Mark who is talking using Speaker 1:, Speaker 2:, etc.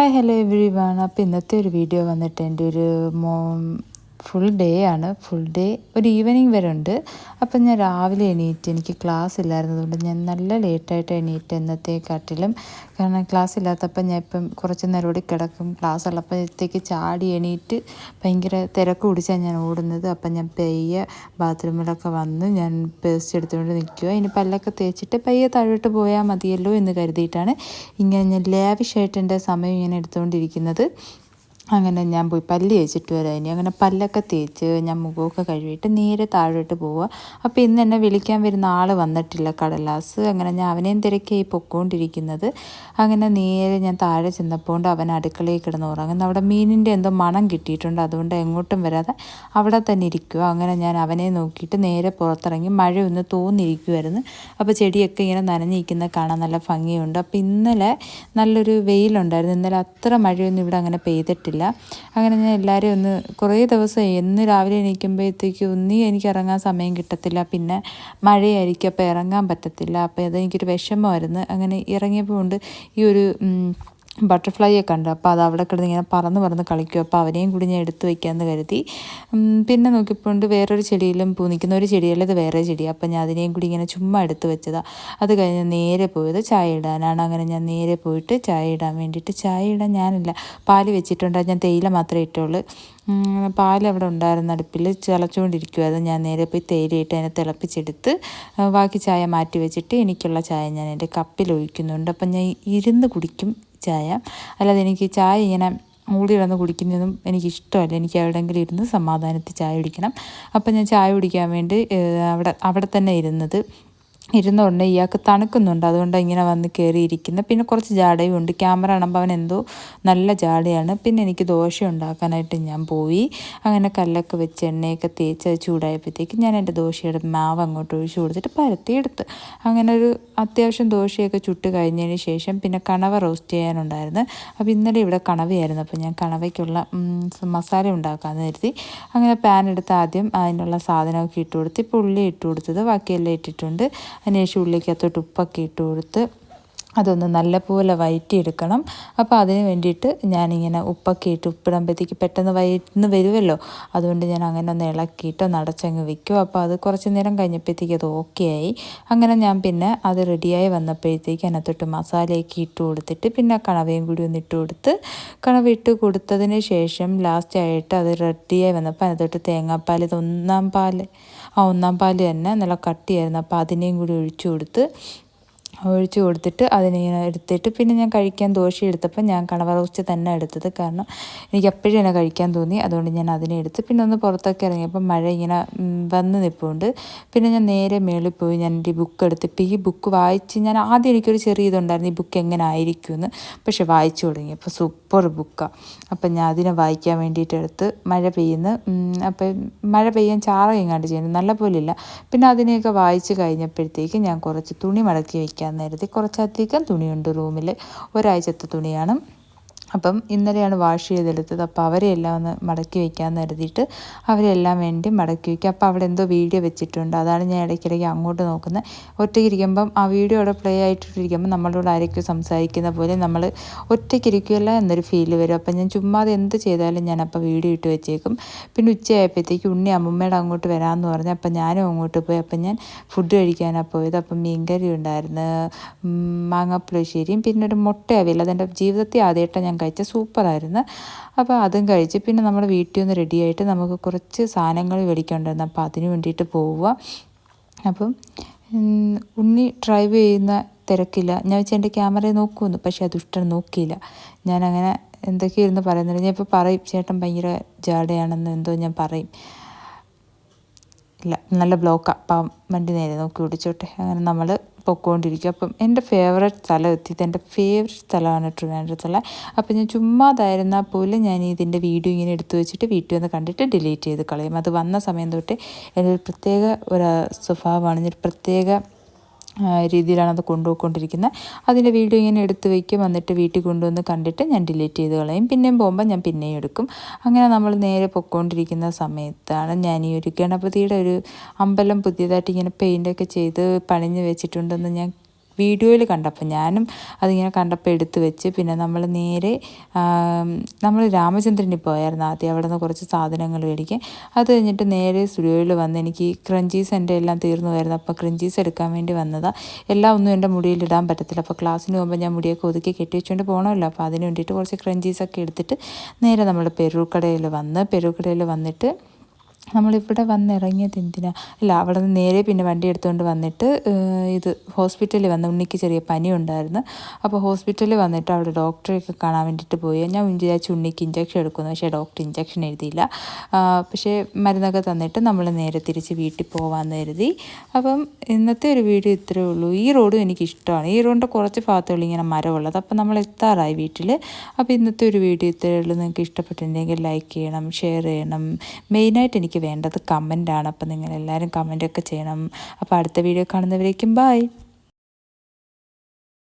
Speaker 1: Hi hello every one. അപ്പോൾ ഇന്നത്തെ ഒരു വീഡിയോ വന്നിട്ട് എൻ്റെ ഒരു ഫുൾ ഡേ ആണ്. ഫുൾ ഡേ ഒരു ഈവനിങ് വരെ ഉണ്ട്. അപ്പം ഞാൻ രാവിലെ എണീറ്റ്, എനിക്ക് ക്ലാസ് ഇല്ലായിരുന്നതുകൊണ്ട് ഞാൻ നല്ല ലേറ്റായിട്ട് എണീറ്റ് എന്നത്തേക്കാട്ടിലും. കാരണം ക്ലാസ് ഇല്ലാത്തപ്പം ഞാൻ ഇപ്പം കുറച്ച് നേരം കൂടി കിടക്കും. ക്ലാസ് ഉള്ളപ്പോഴത്തേക്ക് ചാടി എണീറ്റ് ഭയങ്കര തിരക്ക് പിടിച്ചാണ് ഞാൻ ഓടുന്നത്. അപ്പം ഞാൻ പയ്യെ ബാത്റൂമിലൊക്കെ വന്ന് ഞാൻ പേസ്റ്റ് എടുത്തുകൊണ്ട് നിൽക്കുക. ഇനി പല്ലൊക്കെ തേച്ചിട്ട് പയ്യെ താഴോട്ട് പോയാൽ മതിയല്ലോ എന്ന് കരുതിയിട്ടാണ് ഇങ്ങനെ ഞാൻ ലാവിഷായിട്ട് എൻ്റെ സമയം ഇങ്ങനെ എടുത്തുകൊണ്ടിരിക്കുന്നത്. അങ്ങനെ ഞാൻ പോയി പല്ല് തേച്ചിട്ട് വരാം. ഇനി അങ്ങനെ പല്ലൊക്കെ തേച്ച് ഞാൻ മുഖമൊക്കെ കഴുകിയിട്ട് നേരെ താഴോട്ട് പോവുക. അപ്പോൾ ഇന്ന് എന്നെ വിളിക്കാൻ വരുന്ന ആൾ വന്നിട്ടില്ല, കടലാസ്. അങ്ങനെ ഞാൻ അവനെയും തിരക്കായി പൊക്കോണ്ടിരിക്കുന്നത്. അങ്ങനെ നേരെ ഞാൻ താഴെ ചെന്നപ്പോൾ അവൻ അടുക്കളയിൽ കിടന്ന് ഉറങ്ങുന്നു. അവിടെ മീനിൻ്റെ എന്തോ മണം കിട്ടിയിട്ടുണ്ട്, അതുകൊണ്ട് എങ്ങോട്ടും വരാതെ അവിടെ തന്നെ ഇരിക്കുക. അങ്ങനെ ഞാൻ അവനെ നോക്കിയിട്ട് നേരെ പുറത്തിറങ്ങി. മഴ ഒന്ന് തോന്നിയിരിക്കുമായിരുന്നു. അപ്പോൾ ചെടിയൊക്കെ ഇങ്ങനെ നനഞ്ഞിരിക്കുന്നത് കാണാൻ നല്ല ഭംഗിയുണ്ട്. അപ്പോൾ ഇന്നലെ നല്ലൊരു വെയിലുണ്ടായിരുന്നു. ഇന്നലെ അത്ര മഴയൊന്നും ഇവിടെ അങ്ങനെ പെയ്തിട്ടില്ല. അങ്ങനെ ഞാൻ എല്ലാവരെയും ഒന്ന് കുറേ ദിവസം എന്ന് രാവിലെ എണീക്കുമ്പോഴത്തേക്ക് എനിക്ക് ഇറങ്ങാൻ സമയം കിട്ടത്തില്ല, പിന്നെ മഴയായിരിക്കും, അപ്പോൾ ഇറങ്ങാൻ പറ്റത്തില്ല. അപ്പോൾ അതെനിക്കൊരു വിഷമമായിരുന്നു. അങ്ങനെ ഇറങ്ങിയപ്പോൾ കൊണ്ട് ഈ ഒരു ബട്ടർഫ്ലൈ ഒക്കെ ഉണ്ട്. അപ്പോൾ അത് അവിടെ കിടന്ന് ഇങ്ങനെ പറന്ന് കളിക്കും. അപ്പോൾ അവനെയും കൂടി ഞാൻ എടുത്തു വയ്ക്കാമെന്ന് കരുതി. പിന്നെ നോക്കിയപ്പോൾ വേറൊരു ചെടിയിലും പൂ നിൽക്കുന്ന ഒരു ചെടിയല്ല, ഇത് വേറെ ചെടിയാണ്. അപ്പോൾ ഞാൻ അതിനെയും കൂടി ഇങ്ങനെ ചുമ്മാ എടുത്ത് വെച്ചതാണ്. അത് കഴിഞ്ഞ് നേരെ പോയത് ചായ ഇടാനാണ്. അങ്ങനെ ഞാൻ നേരെ പോയിട്ട് ചായ ഇടാൻ വേണ്ടിയിട്ട്, ചായ ഇടാൻ ഞാനില്ല, പാല് വെച്ചിട്ടുണ്ട്. ഞാൻ തേയില മാത്രമേ ഇട്ടുള്ളൂ. പാൽ അവിടെ ഉണ്ടായിരുന്ന അടുപ്പിൽ തിളച്ചുകൊണ്ടിരിക്കുമായിരുന്നു. ഞാൻ നേരെ പോയി തേയിലയിട്ട് അതിനെ തിളപ്പിച്ചെടുത്ത് ബാക്കി ചായ മാറ്റി വെച്ചിട്ട് എനിക്കുള്ള ചായ ഞാൻ എൻ്റെ കപ്പിൽ ഒഴിക്കുന്നുണ്ട്. അപ്പം ഞാൻ ഇരുന്ന് കുടിക്കും ചായ, അല്ലാതെ എനിക്ക് ചായ ഇങ്ങനെ മൂടി കിടന്ന് കുടിക്കുന്നതൊന്നും എനിക്കിഷ്ടമല്ല. എനിക്ക് എവിടെയെങ്കിലും ഇരുന്ന് സമാധാനത്തിൽ ചായ കുടിക്കണം. അപ്പം ഞാൻ ചായ കുടിക്കാൻ വേണ്ടി അവിടെ തന്നെ ഇരുന്ന ഉടനെ ഇയാൾക്ക് തണുക്കുന്നുണ്ട്, അതുകൊണ്ടാണ് ഇങ്ങനെ വന്ന് കയറിയിരിക്കുന്നത്. പിന്നെ കുറച്ച് ജാടയും ഉണ്ട്. ക്യാമറ കാണുമ്പോൾ അവൻ എന്തോ നല്ല ജാടയാണ്. പിന്നെ എനിക്ക് ദോശ ഉണ്ടാക്കാനായിട്ട് ഞാൻ പോയി. അങ്ങനെ കല്ലൊക്കെ വെച്ച് എണ്ണയൊക്കെ തേച്ച് അത് ചൂടായപ്പോഴത്തേക്ക് ഞാൻ എൻ്റെ ദോശയുടെ മാവ് അങ്ങോട്ട് ഒഴിച്ച് കൊടുത്തിട്ട് പരത്തിയെടുത്ത്. അങ്ങനെ ഒരു അത്യാവശ്യം ദോശയൊക്കെ ചുട്ട് കഴിഞ്ഞതിന് ശേഷം പിന്നെ കണവ റോസ്റ്റ് ചെയ്യാനുണ്ടായിരുന്നു. അപ്പോൾ ഇന്നലെ ഇവിടെ കണവയായിരുന്നു. അപ്പോൾ ഞാൻ കണവയ്ക്കുള്ള മസാല ഉണ്ടാക്കാമെന്ന് കരുതി. അങ്ങനെ പാൻ എടുത്ത് ആദ്യം അതിനുള്ള സാധനമൊക്കെ ഇട്ട് കൊടുത്ത്, ഇപ്പോൾ ഉള്ളി ഇട്ട് കൊടുത്തത്, ബാക്കിയെല്ലാം ഇട്ടിട്ടുണ്ട്. അതിനുശേഷം ഉള്ളിക്കകത്തോട്ട് ഉപ്പൊക്കെ ഇട്ട് കൊടുത്ത് അതൊന്ന് നല്ലപോലെ വഴറ്റിയെടുക്കണം. അപ്പോൾ അതിന് വേണ്ടിയിട്ട് ഞാനിങ്ങനെ ഉപ്പൊക്കെ ഇട്ട് ഉപ്പിടുമ്പോഴത്തേക്ക് പെട്ടെന്ന് വയറ്റിന്ന് വരുമല്ലോ, അതുകൊണ്ട് ഞാൻ അങ്ങനെ ഒന്ന് ഇളക്കിയിട്ട് നടച്ചങ്ങ് വെക്കും. അപ്പോൾ അത് കുറച്ച് നേരം കഴിഞ്ഞപ്പോഴത്തേക്ക് അത് ഓക്കെ ആയി. അങ്ങനെ ഞാൻ പിന്നെ അത് റെഡിയായി വന്നപ്പോഴത്തേക്ക് അതിനകത്തോട്ട് മസാലയൊക്കെ ഇട്ട് കൊടുത്തിട്ട് പിന്നെ കണവയും കൂടി ഒന്ന് ഇട്ട് കൊടുത്ത്, കണവ ഇട്ട് കൊടുത്തതിന് ശേഷം ലാസ്റ്റായിട്ട് അത് റെഡിയായി വന്നപ്പോൾ അതിനകത്തോട്ട് തേങ്ങാപ്പാൽ, ഇത് ഒന്നാം പാൽ തന്നെ നല്ല കട്ടിയായിരുന്നു. അപ്പോൾ അതിനെയും കൂടി ഒഴിച്ചു കൊടുത്തിട്ട് അതിനിങ്ങനെ എടുത്തിട്ട് പിന്നെ ഞാൻ കഴിക്കാൻ ദോശ എടുത്തപ്പോൾ ഞാൻ കണവ റോസ്റ്റ് തന്നെ എടുത്തത്. കാരണം എനിക്ക് എപ്പോഴും എന്നെ കഴിക്കാൻ തോന്നി, അതുകൊണ്ട് ഞാൻ അതിനെ എടുത്ത്. പിന്നെ ഒന്ന് പുറത്തൊക്കെ ഇറങ്ങിയപ്പോൾ മഴ ഇങ്ങനെ വന്ന് നിൽപ്പുണ്ട്. പിന്നെ ഞാൻ നേരെ മേളിൽ പോയി ഞാൻ എൻ്റെ ബുക്ക് എടുത്ത്. ഇപ്പോൾ ഈ ബുക്ക് വായിച്ച് ഞാൻ ആദ്യം എനിക്കൊരു ചെറിയ ഇതുണ്ടായിരുന്നു ഈ ബുക്ക് എങ്ങനെ ആയിരിക്കുമെന്ന്, പക്ഷെ വായിച്ചു തുടങ്ങിയപ്പോൾ സൂപ്പർ ബുക്കാണ്. അപ്പം ഞാൻ അതിനെ വായിക്കാൻ വേണ്ടിയിട്ട് എടുത്ത്. അപ്പം മഴ പെയ്യാൻ ചാറകെങ്ങാണ്ട് ചെയ്യുന്നത് നല്ല പോലില്ല. പിന്നെ അതിനെയൊക്കെ വായിച്ച് കഴിഞ്ഞപ്പോഴത്തേക്ക് ഞാൻ കുറച്ച് തുണി മടക്കി വയ്ക്കാൻ നേരത്തെ കുറച്ചധികം തുണിയുണ്ട് റൂമിൽ, ഒരാഴ്ചത്തെ തുണിയാണ്. അപ്പം ഇന്നലെയാണ് വാഷ് ചെയ്തെടുത്തത്. അപ്പോൾ അവരെല്ലാം ഒന്ന് മടക്കി വയ്ക്കാമെന്ന് കരുതിയിട്ട് അവരെല്ലാം വേണ്ടി മടക്കി വയ്ക്കുക. അപ്പോൾ അവിടെ എന്തോ വീഡിയോ വെച്ചിട്ടുണ്ട്, അതാണ് ഞാൻ ഇടയ്ക്കിടയ്ക്ക് അങ്ങോട്ട് നോക്കുന്നത്. ഒറ്റയ്ക്കിരിക്കുമ്പം ആ വീഡിയോ അവിടെ പ്ലേ ആയിട്ടിരിക്കുമ്പോൾ നമ്മളോട് ആരൊക്കെ സംസാരിക്കുന്ന പോലെ നമ്മൾ ഒറ്റയ്ക്കിരിക്കുകയല്ല എന്നൊരു ഫീല് വരും. അപ്പം ഞാൻ ചുമ്മാതെ എന്ത് ചെയ്താലും ഞാൻ അപ്പോൾ വീഡിയോ ഇട്ട് വെച്ചേക്കും. പിന്നെ ഉച്ചയായപ്പോഴത്തേക്ക് ഉണ്ണി അമ്മൂമ്മയുടെ അങ്ങോട്ട് വരാമെന്ന് പറഞ്ഞു. അപ്പം ഞാനും അങ്ങോട്ട് പോയി. അപ്പം ഞാൻ ഫുഡ് കഴിക്കാനാണ് പോയത്. അപ്പം മീൻകറി ഉണ്ടായിരുന്നു, മാങ്ങാപ്പുളിശ്ശേരിയും പിന്നെ ഒരു മുട്ട അവിയൽ. അതെൻ്റെ ജീവിതത്തിൽ ആദ്യമായിട്ടാണ് ഞാൻ കഴിച്ച, സൂപ്പറായിരുന്നു. അപ്പോൾ അതും കഴിച്ച് പിന്നെ നമ്മുടെ വീട്ടിൽ നിന്ന് റെഡിയായിട്ട് നമുക്ക് കുറച്ച് സാധനങ്ങൾ മേടിക്കേണ്ടായിരുന്നു. അപ്പോൾ അതിന് വേണ്ടിയിട്ട് പോവുക. അപ്പം ഉണ്ണി ഡ്രൈവ് ചെയ്യുന്ന തിരക്കില്ല. ഞാൻ വെച്ചാൽ എൻ്റെ ക്യാമറയെ നോക്കുമെന്ന്, പക്ഷേ അത് ഇഷ്ടം നോക്കിയില്ല. ഞാനങ്ങനെ എന്തൊക്കെയോ ഇരുന്ന് പറയുന്നുണ്ട്. ഞാൻ ഇപ്പോൾ പറയും ചേട്ടൻ ഭയങ്കര ജാടയാണെന്ന് എന്തോ ഞാൻ പറയും. ഇല്ല, നല്ല ബ്ലോക്കാണ്, അപ്പം വണ്ടി നേരെ നോക്കി ഓടിച്ചോട്ടെ. അങ്ങനെ നമ്മൾ പൊക്കോണ്ടിരിക്കും. അപ്പം എൻ്റെ ഫേവറേറ്റ് സ്ഥലം എത്തിയത്, എൻ്റെ ഫേവറേറ്റ് സ്ഥലമാണ് ട്രിവാൻഡ്രത്തുള്ള. അപ്പം ഞാൻ ചുമ്മാതായിരുന്നാൽ പോലും ഞാൻ ഇതിൻ്റെ വീഡിയോ ഇങ്ങനെ എടുത്തു വെച്ചിട്ട് വീട്ടിൽ വന്ന് കണ്ടിട്ട് ഡിലീറ്റ് ചെയ്ത് കളയും. അത് വന്ന സമയം തൊട്ട് എൻ്റെ ഒരു പ്രത്യേക ഒരു സ്വഭാവമാണ്, ഒരു പ്രത്യേക രീതിയിലാണ് അത് കൊണ്ടുപോയിക്കൊണ്ടിരിക്കുന്നത്. അതിൻ്റെ വീഡിയോ ഇങ്ങനെ എടുത്ത് വയ്ക്കും, വന്നിട്ട് വീട്ടിൽ കൊണ്ടുവന്ന് കണ്ടിട്ട് ഞാൻ ഡിലീറ്റ് ചെയ്ത് കളയും. പിന്നെയും പോകുമ്പോൾ ഞാൻ പിന്നെയും എടുക്കും. അങ്ങനെ നമ്മൾ നേരെ പൊയ്ക്കൊണ്ടിരിക്കുന്ന സമയത്താണ് ഞാൻ ഈ ഒരു ഗണപതിയുടെ ഒരു അമ്പലം പുതിയതായിട്ട് ഇങ്ങനെ പെയിൻ്റൊക്കെ ചെയ്ത് പണിഞ്ഞ് വെച്ചിട്ടുണ്ടെന്ന് ഞാൻ വീഡിയോയിൽ കണ്ടപ്പോൾ ഞാനും അതിങ്ങനെ കണ്ടപ്പോൾ എടുത്ത് വെച്ച് പിന്നെ നമ്മൾ നേരെ നമ്മൾ രാമചന്ദ്രനിൽ പോയായിരുന്നു ആദ്യം. അവിടെ നിന്ന് കുറച്ച് സാധനങ്ങൾ മേടിക്കാൻ. അത് കഴിഞ്ഞിട്ട് നേരെ സ്റ്റുഡിയോയിൽ വന്ന് എനിക്ക് ക്രഞ്ചീസ് എൻ്റെ എല്ലാം തീർന്നു വരുന്നു. അപ്പോൾ ക്രഞ്ചീസ് എടുക്കാൻ വേണ്ടി വന്നതാണ്. എല്ലാം ഒന്നും എൻ്റെ മുടിയിൽ ഇടാൻ പറ്റത്തില്ല. അപ്പോൾ ക്ലാസ്സിന് പോകുമ്പോൾ ഞാൻ മുടിയൊക്കെ ഒതുക്കി കെട്ടി വെച്ചുകൊണ്ട് പോകണമല്ലോ. അപ്പോൾ അതിന് വേണ്ടിയിട്ട് കുറച്ച് ക്രഞ്ചീസൊക്കെ എടുത്തിട്ട് നേരെ നമ്മൾ പെരൂക്കടയിൽ വന്നിട്ട് നമ്മളിവിടെ വന്നിറങ്ങിയത് എന്തിനാ അല്ല അവിടെ നിന്ന് നേരെ പിന്നെ വണ്ടി എടുത്തുകൊണ്ട് വന്നിട്ട് ഇത് ഹോസ്പിറ്റലിൽ വന്ന് ഉണ്ണിക്ക് ചെറിയ പനി ഉണ്ടായിരുന്നു. അപ്പോൾ ഹോസ്പിറ്റലിൽ വന്നിട്ട് അവിടെ ഡോക്ടറെയൊക്കെ കാണാൻ വേണ്ടിയിട്ട് പോയി. ഞാൻ വിചാരിച്ചു ഉണ്ണിക്ക് ഇഞ്ചക്ഷൻ എടുക്കുന്നു, പക്ഷേ ഡോക്ടർ ഇഞ്ചക്ഷൻ എഴുതിയില്ല. പക്ഷേ മരുന്നൊക്കെ തന്നിട്ട് നമ്മൾ നേരെ തിരിച്ച് വീട്ടിൽ പോകാമെന്ന് കരുതി. അപ്പം ഇന്നത്തെ ഒരു വീഡിയോ ഇത്രയേ ഉള്ളൂ. ഈ റോഡും എനിക്കിഷ്ടമാണ്. ഈ റോഡിൻ്റെ കുറച്ച് ഭാഗത്തുള്ള ഇങ്ങനെ മരമുള്ളത്. അപ്പം നമ്മൾ എത്താറായി വീട്ടിൽ. അപ്പോൾ ഇന്നത്തെ ഒരു വീഡിയോ ഇത്രയേ ഉള്ളൂ. നിങ്ങൾക്ക് ഇഷ്ടപ്പെട്ടിട്ടുണ്ടെങ്കിൽ ലൈക്ക് ചെയ്യണം, ഷെയർ ചെയ്യണം. മെയിനായിട്ട് എനിക്ക് വേണ്ടത് കമൻറ്റാണ്. അപ്പോൾ നിങ്ങളെല്ലാവരും കമൻറ്റൊക്കെ ചെയ്യണം. അപ്പോൾ അടുത്ത വീഡിയോ കാണുന്നവരേക്കും ബൈ.